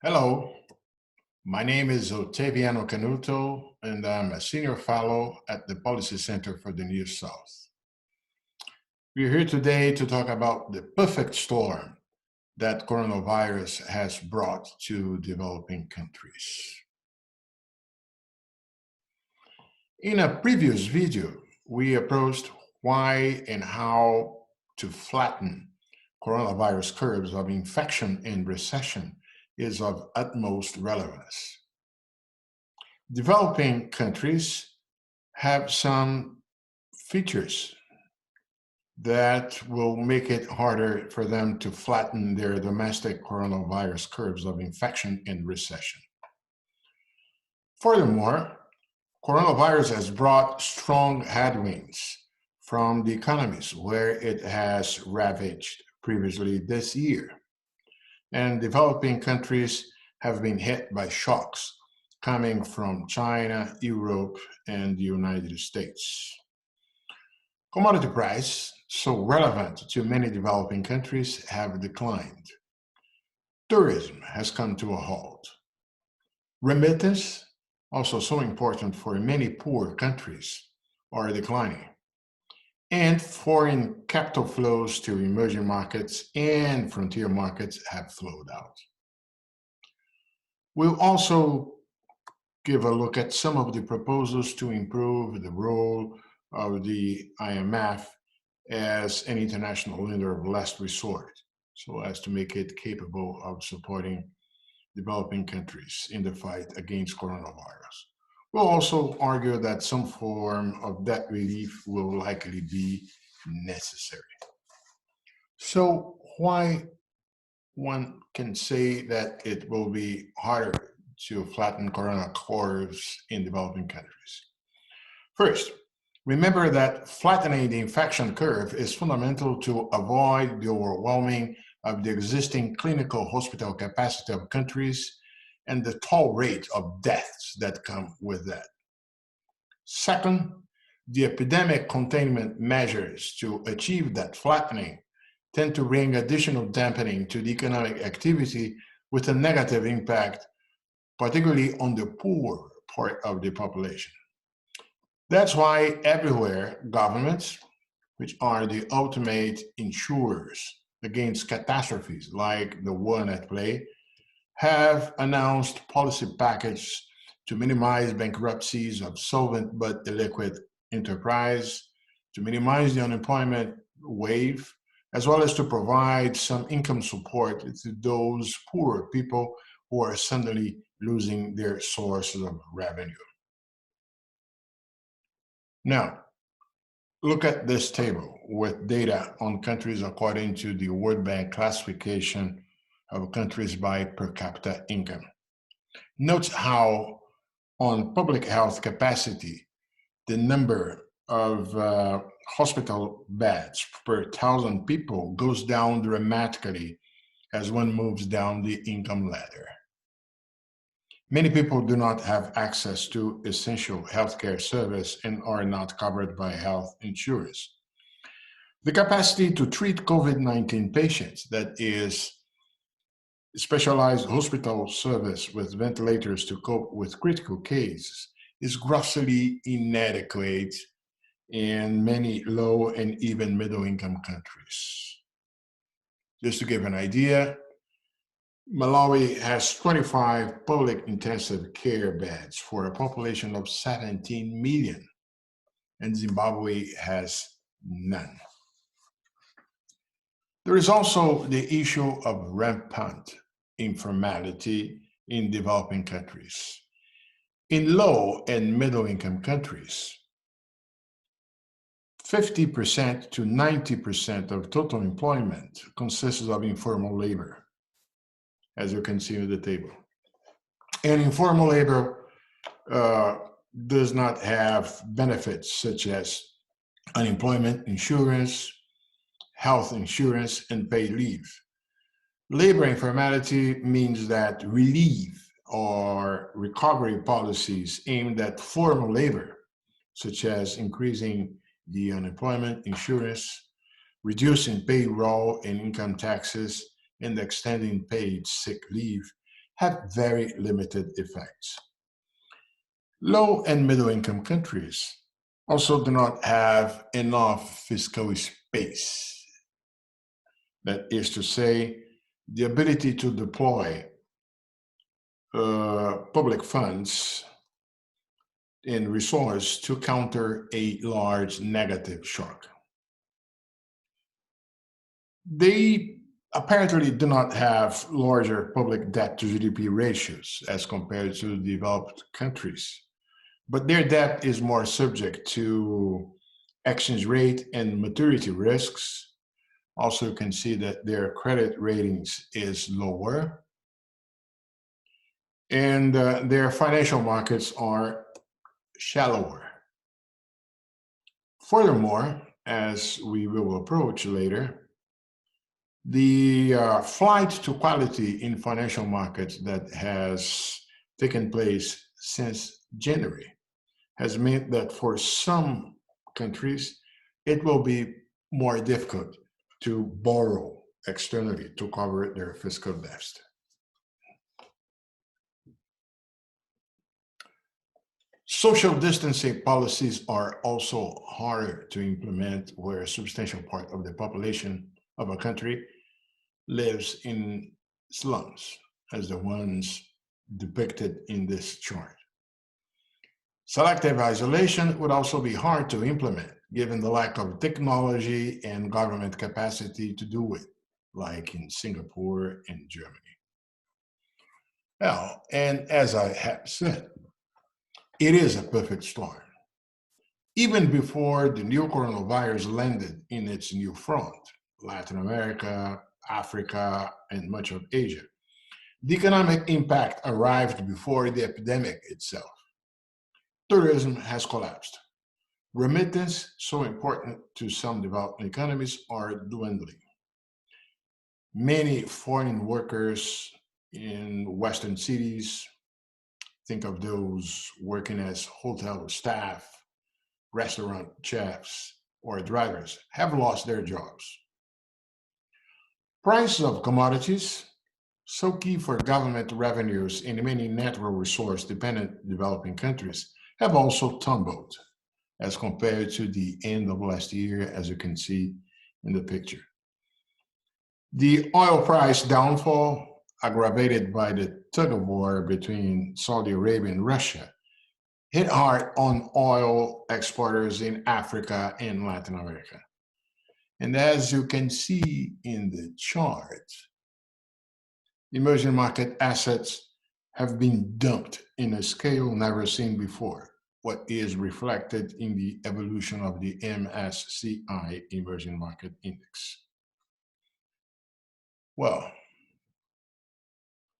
Hello, my name is Ottaviano Canuto, and I'm a senior fellow at the Policy Center for the Near South. We're here today to talk about the perfect storm that coronavirus has brought to developing countries. In a previous video, we approached why and how to flatten coronavirus curves of infection and recession is of utmost relevance. Developing countries have some features that will make it harder for them to flatten their domestic coronavirus curves of infection and recession. Furthermore, coronavirus has brought strong headwinds from the economies where it has ravaged previously this year. And developing countries have been hit by shocks coming from China, Europe, and the United States. Commodity prices, so relevant to many developing countries, have declined. Tourism has come to a halt. Remittance, also so important for many poor countries, are declining. And foreign capital flows to emerging markets and frontier markets have flowed out. We'll also give a look at some of the proposals to improve the role of the IMF as an international lender of last resort, so as to make it capable of supporting developing countries in the fight against coronavirus. We'll also argue that some form of debt relief will likely be necessary. So why one can say that it will be harder to flatten corona curves in developing countries? First, remember that flattening the infection curve is fundamental to avoid the overwhelming of the existing clinical hospital capacity of countries and the toll rate of deaths that come with that. Second, the epidemic containment measures to achieve that flattening tend to bring additional dampening to the economic activity with a negative impact, particularly on the poor part of the population. That's why everywhere governments, which are the ultimate insurers against catastrophes like the one at play, have announced policy packages to minimize bankruptcies of solvent but illiquid enterprise, to minimize the unemployment wave, as well as to provide some income support to those poor people who are suddenly losing their sources of revenue. Now, look at this table with data on countries according to the World Bank classification of countries by per capita income. Note how on public health capacity, the number of hospital beds per 1,000 people goes down dramatically as one moves down the income ladder. Many people do not have access to essential healthcare service and are not covered by health insurance. The capacity to treat COVID-19 patients, that is, specialized hospital service with ventilators to cope with critical cases, is grossly inadequate in many low and even middle-income countries. Just to give an idea, Malawi has 25 public intensive care beds for a population of 17 million, and Zimbabwe has none. There is also the issue of rampant informality in developing countries. In low and middle income countries, 50% to 90% of total employment consists of informal labor, as you can see in the table. And informal labor does not have benefits such as unemployment insurance, health insurance, and paid leave. Labor informality means that relief or recovery policies aimed at formal labor, such as increasing the unemployment insurance, reducing payroll and income taxes, and extending paid sick leave, have very limited effects. Low and middle income countries also do not have enough fiscal space. That is to say, the ability to deploy public funds and resources to counter a large negative shock. They apparently do not have larger public debt to GDP ratios as compared to developed countries, but their debt is more subject to exchange rate and maturity risks. Also, you can see that their credit ratings is lower, and their financial markets are shallower. Furthermore, as we will approach later, the flight to quality in financial markets that has taken place since January has meant that for some countries, it will be more difficult to borrow externally to cover their fiscal deficit. Social distancing policies are also harder to implement where a substantial part of the population of a country lives in slums, as the ones depicted in this chart. Selective isolation would also be hard to implement, given the lack of technology and government capacity to do it, like in Singapore and Germany. Well, and as I have said, it is a perfect storm. Even before the new coronavirus landed in its new front, Latin America, Africa, and much of Asia, the economic impact arrived before the epidemic itself. Tourism has collapsed. Remittance, so important to some developing economies, are dwindling. Many foreign workers in Western cities, think of those working as hotel staff, restaurant chefs, or drivers, have lost their jobs. Prices of commodities, so key for government revenues in many natural resource dependent developing countries, have also tumbled as compared to the end of last year, as you can see in the picture. The oil price downfall, aggravated by the tug of war between Saudi Arabia and Russia, hit hard on oil exporters in Africa and Latin America. And as you can see in the chart, emerging market assets have been dumped in a scale never seen before, what is reflected in the evolution of the MSCI Emerging Market Index. Well,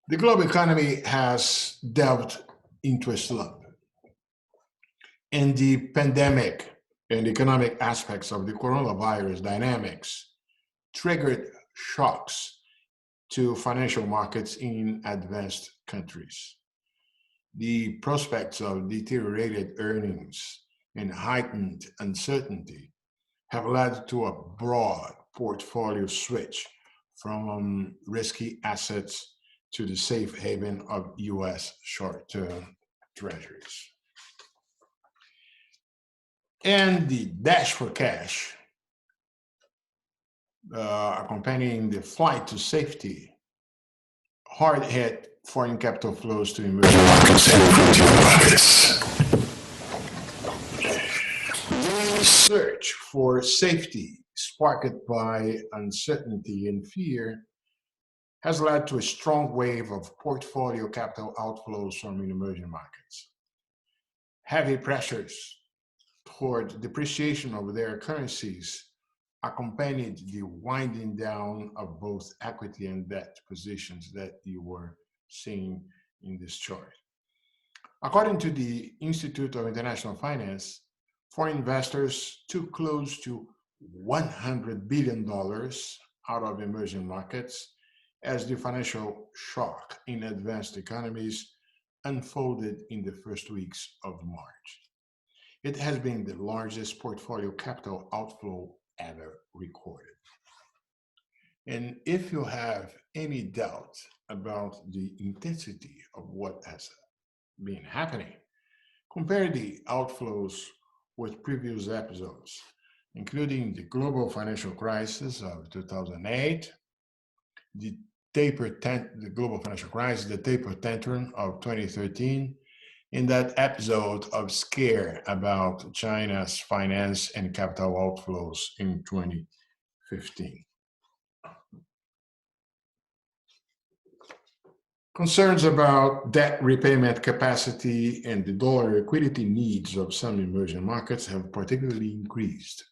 the global economy has delved into a slump, and the pandemic and economic aspects of the coronavirus dynamics triggered shocks to financial markets in advanced countries. The prospects of deteriorated earnings and heightened uncertainty have led to a broad portfolio switch from risky assets to the safe haven of US short-term treasuries. And the dash for cash, accompanying the flight to safety, hard hit foreign capital flows to emerging markets and frontier markets. The search for safety, sparked by uncertainty and fear, has led to a strong wave of portfolio capital outflows from emerging markets. Heavy pressures toward depreciation of their currencies accompanied the winding down of both equity and debt positions that you were seeing in this chart. According to the Institute of International Finance, foreign investors took close to $100 billion out of emerging markets as the financial shock in advanced economies unfolded in the first weeks of March. It has been the largest portfolio capital outflow ever recorded. And if you have any doubt about the intensity of what has been happening, compare the outflows with previous episodes, including the global financial crisis of 2008, the the global financial crisis, the taper tantrum of 2013, in that episode of Scare about China's finance and capital outflows in 2015. Concerns about debt repayment capacity and the dollar liquidity needs of some emerging markets have particularly increased.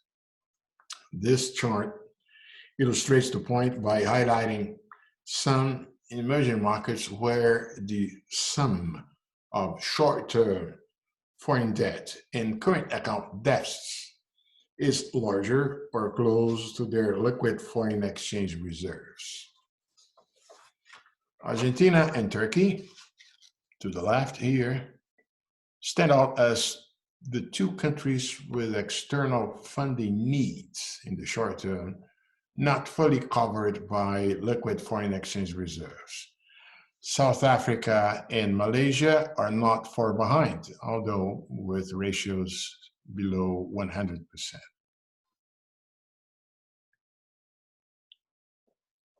This chart illustrates the point by highlighting some emerging markets where the sum of short-term foreign debt and current account deficits is larger or close to their liquid foreign exchange reserves. Argentina and Turkey, to the left here, stand out as the two countries with external funding needs in the short term not fully covered by liquid foreign exchange reserves. South Africa and Malaysia are not far behind, although with ratios below 100%.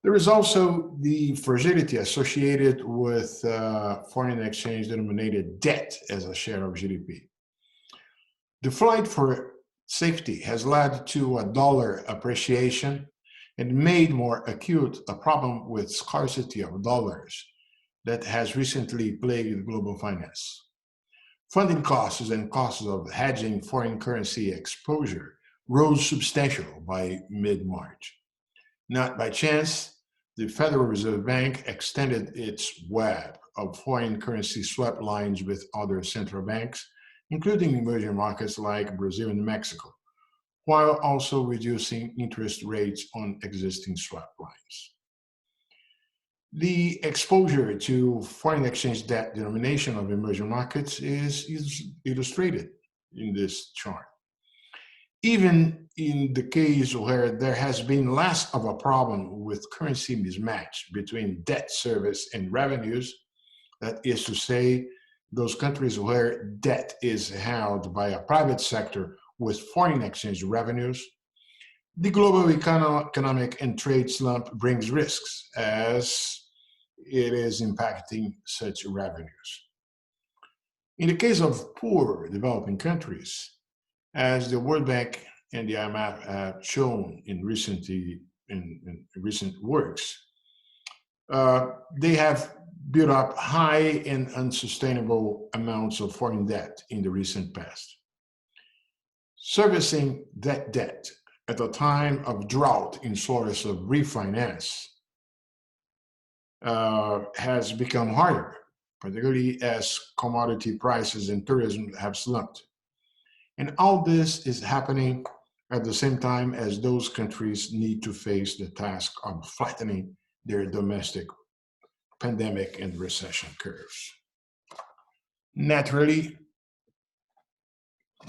There is also the fragility associated with foreign exchange denominated debt as a share of GDP. The flight for safety has led to a dollar appreciation and made more acute a problem with scarcity of dollars that has recently plagued global finance. Funding costs and costs of hedging foreign currency exposure rose substantially by mid-March. Not by chance, the Federal Reserve Bank extended its web of foreign currency swap lines with other central banks, including emerging markets like Brazil and Mexico, while also reducing interest rates on existing swap lines. The exposure to foreign exchange debt denomination of emerging markets is illustrated in this chart. Even in the case where there has been less of a problem with currency mismatch between debt service and revenues, that is to say, those countries where debt is held by a private sector with foreign exchange revenues, the global economic and trade slump brings risks as it is impacting such revenues. In the case of poor developing countries, as the World Bank and the IMF have shown in recent works, they have built up high and unsustainable amounts of foreign debt in the recent past. Servicing that debt at a time of drought in source of refinance has become harder, particularly as commodity prices and tourism have slumped. And all this is happening at the same time as those countries need to face the task of flattening their domestic pandemic and recession curves. Naturally,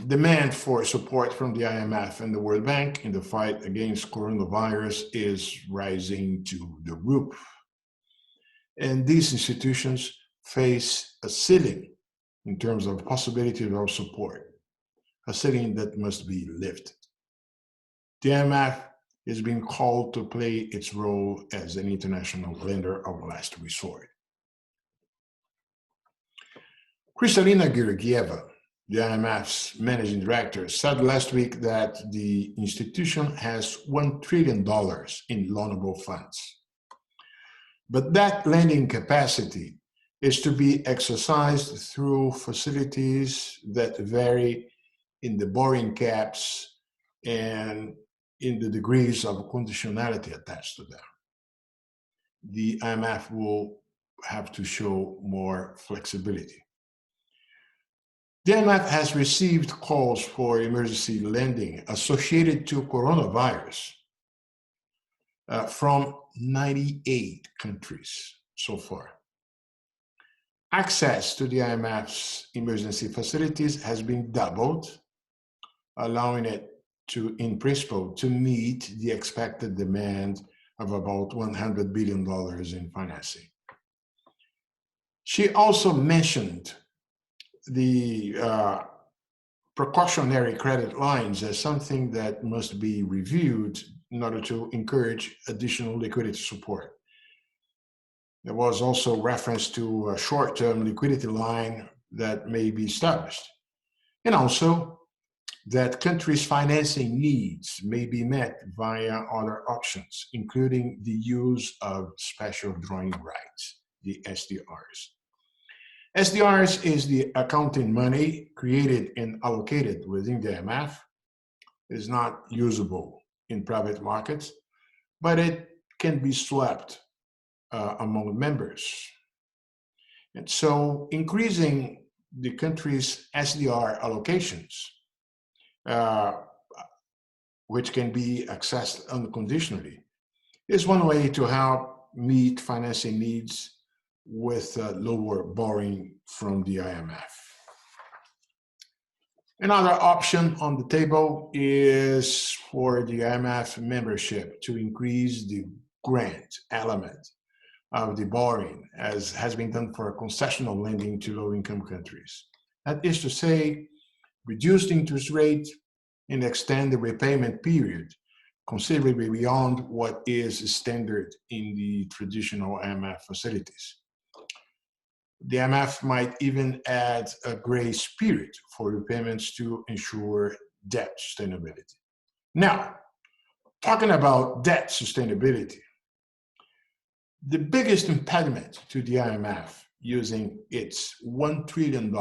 demand for support from the IMF and the World Bank in the fight against coronavirus is rising to the roof. And these institutions face a ceiling in terms of possibility of support, a ceiling that must be lifted. The IMF is being called to play its role as an international lender of last resort. Kristalina Georgieva, the IMF's managing director, said last week that the institution has $1 trillion in loanable funds. But that lending capacity is to be exercised through facilities that vary in the borrowing caps and in the degrees of conditionality attached to them. The IMF will have to show more flexibility. The IMF has received calls for emergency lending associated to coronavirus from 98 countries so far. Access to the IMF's emergency facilities has been doubled, allowing it to, in principle, to meet the expected demand of about $100 billion in financing. She also mentioned the precautionary credit lines as something that must be reviewed in order to encourage additional liquidity support. There was also reference to a short-term liquidity line that may be established, and also that countries' financing needs may be met via other options, including the use of special drawing rights, the SDRs. SDRs is the accounting money created and allocated within the IMF. It is not usable in private markets, but it can be swapped among members. And so increasing the country's SDR allocations, which can be accessed unconditionally, is one way to help meet financing needs with lower borrowing from the IMF. Another option on the table is for the IMF membership to increase the grant element of the borrowing, as has been done for concessional lending to low-income countries. That is to say, reduce the interest rate and extend the repayment period considerably beyond what is standard in the traditional IMF facilities. The IMF might even add a grace period for repayments to ensure debt sustainability. Now, talking about debt sustainability, the biggest impediment to the IMF using its $1 trillion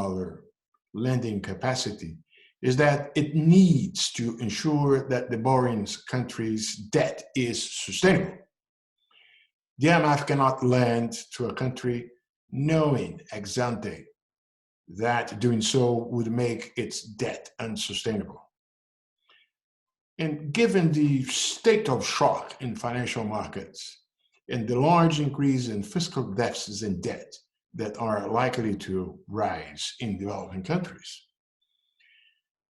lending capacity is that it needs to ensure that the borrowing country's debt is sustainable. The IMF cannot lend to a country knowing ex ante that doing so would make its debt unsustainable. And given the state of shock in financial markets and the large increase in fiscal deficits and debt that are likely to rise in developing countries,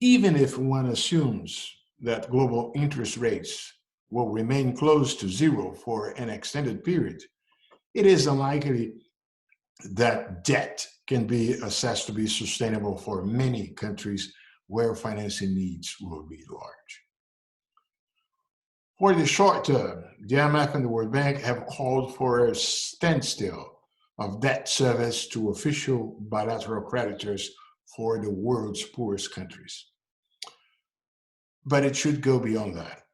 even if one assumes that global interest rates will remain close to zero for an extended period, it is unlikely that debt can be assessed to be sustainable for many countries where financing needs will be large. For the short term, the IMF and the World Bank have called for a standstill of debt service to official bilateral creditors for the world's poorest countries. But it should go beyond that.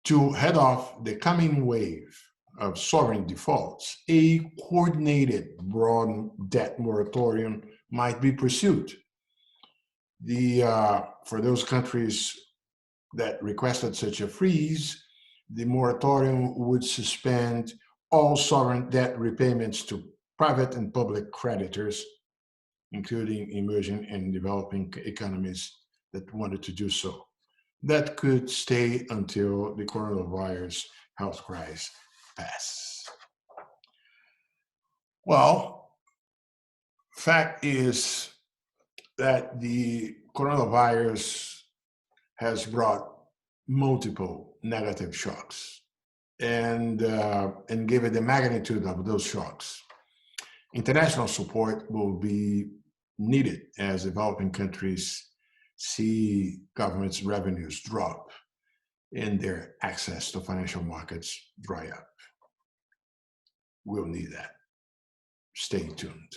To head off the coming wave of sovereign defaults, a coordinated broad debt moratorium might be pursued. For those countries that requested such a freeze, the moratorium would suspend all sovereign debt repayments to private and public creditors, including emerging and developing economies that wanted to do so. That could stay until the coronavirus health crisis passes. Well, fact is that the coronavirus has brought multiple negative shocks, and given the magnitude of those shocks, international support will be needed as developing countries see governments' revenues drop and their access to financial markets dry up. We'll need that. Stay tuned.